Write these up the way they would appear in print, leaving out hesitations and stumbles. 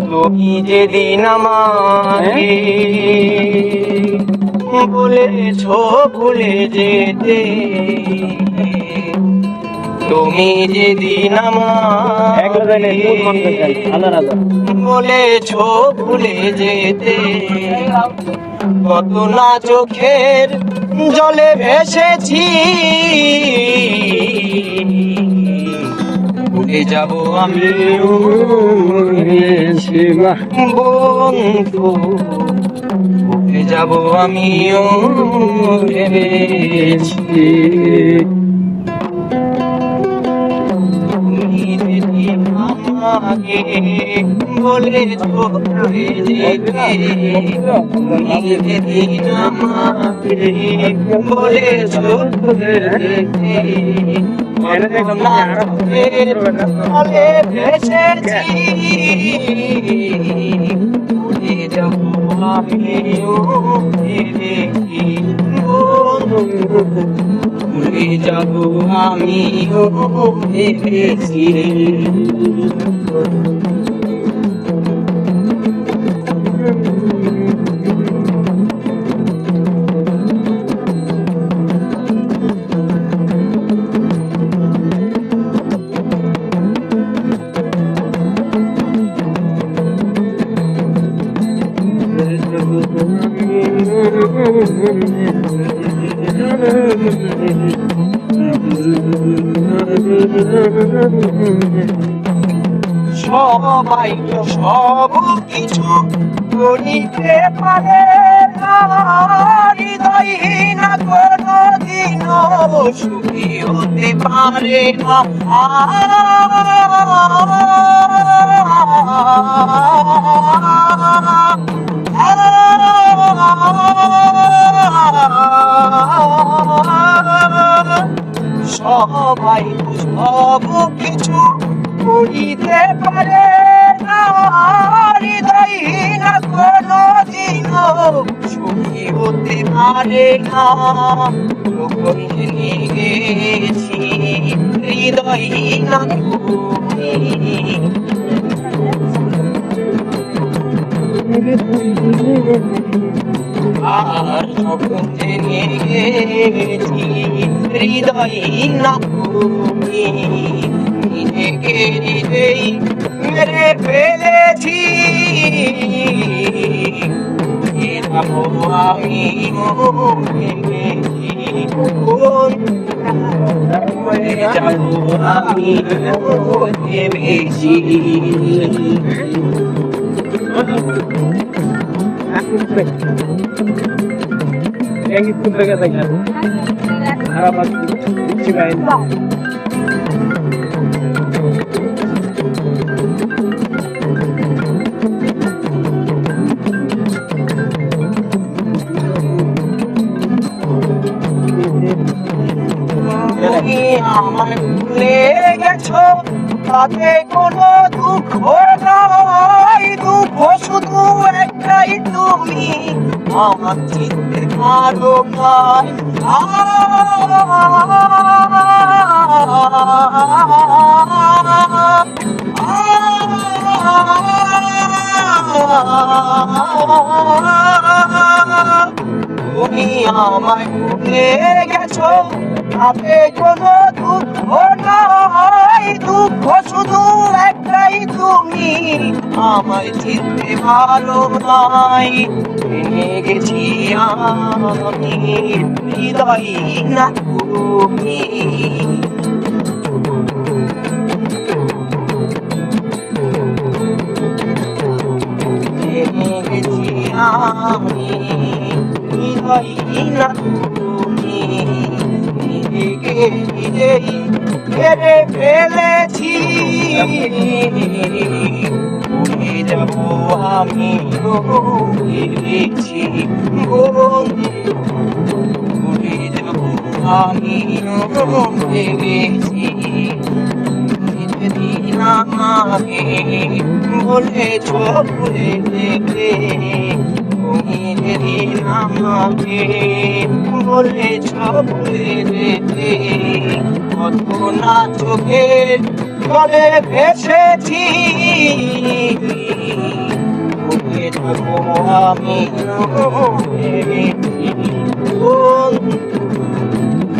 তুমি যেদিন আমাকে বলেছ ভুলে যেতে, তুমি যেদিন আমাকে বলেছ ভুলে যেতে, কত না চোখের জলে ভেসেছি, ভুলে যাব আমি বন্ধু, ভুলে যাব আমিও ভেবেছি। আমাকে বলেছ ভুলে যেতে, যেদিন আমাকে বলেছ ভুলে যেতে, ফলে ভেসেছি, ভুলে যাব আমিও ভেবেছি, ভুলে যাব আমিও ভেবেছি। সবাই তো সব কিছু করিতে পারে না, হৃদয়হীন কোনদিন সুখী হতে পারে না। সবাই সব কিছু করিতে পারে না, হৃদয়হীন কোনদিন সুখী হতে পারে না। যখন গেছি হৃদয়হীন আর যখন জেনে গেছি হৃদয়হীন তুমি, নিজেকে নিজেই মেরে ফেলেছি, আমি ভেবেছি। আমার ভুলে গেছো তাতে কোনো দুঃখ নাই, দুঃখ শুধু একটাই তুমি আমার চিনতে পারো নাই। তুমি আমায় ভুলে গেছো তাতে কোনো দুঃখ নাই, দুঃখ শুধু একটাই তুমি আমায় চিনতে পারো নাই। ভেঙে গেছি আমি হৃদয়হীন তুমি, ভেঙে গেছি আমি হৃদয়হীন তুমি, নিজেকে নিজেই মেরে ফেলেছি, ভুলে যাব আমি ভেবেছি, ভুলে যাব আমি ভেবেছি। যেদিন আমাকে বলেছ ভুলে যেতে, তুমি যেদিন আমাকে বলেছ ভুলে যেতে, কত না চোখের জলে ভেসেছি। আমিও ভেবেছি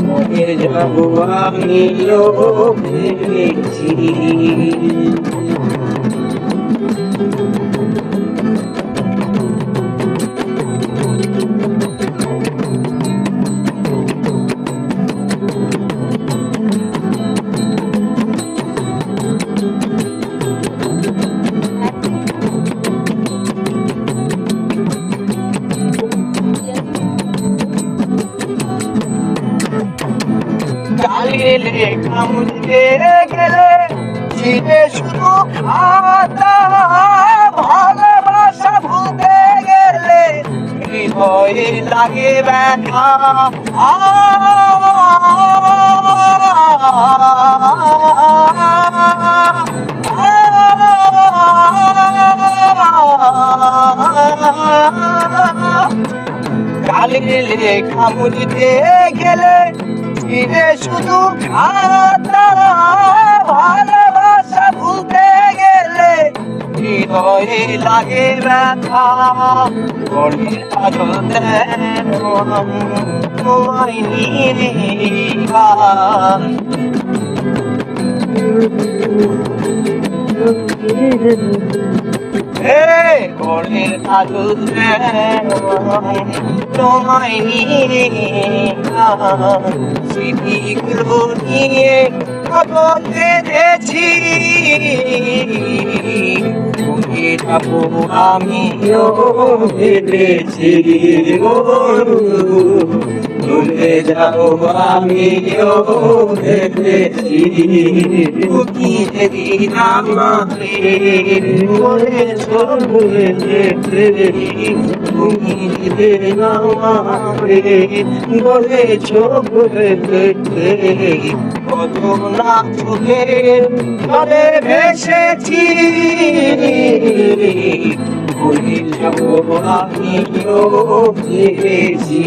মরে যাবো আমিও ভেবেছি চালিয়ে কামড়ে গেলে চিনে শুধু খাতা ভালোবাসা ভুলতে গেলে হৃদয়ে লাগে ব্যথা গালিলে কামড়িতে গেলে চিনে শুধু খাতা ভালোবাসা ভুলতে গেলে হৃদয়ে লাগে ব্যথা গলির কাজল দেন তোমায় নিয়ে গলির কাজল দেন তোমায় নিয়ে স্মৃতিগুলো নিয়ে কখন বেঁধেছি ভুলে যাবো আমিও ভেবেছি ভুলে যাবো আমিও ভেবেছি তুমি যেদিন আমাকে বলেছো ভুলে যেতে তুমি যেদিন আমাকে বলেছো ভুলে যেতে কত না চোখের জলে ভেসেছি ভুলে যাবো আমিও ভেবেছি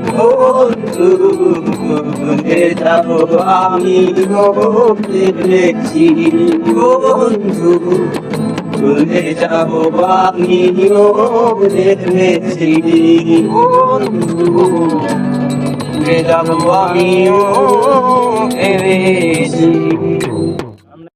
বন্ধু ভুলে যাবো আমিও ভেবেছি বন্ধু ভুলে যাবো আমিও ভেবেছি বন্ধু ভুলে যাবো আমিও ভেবেছি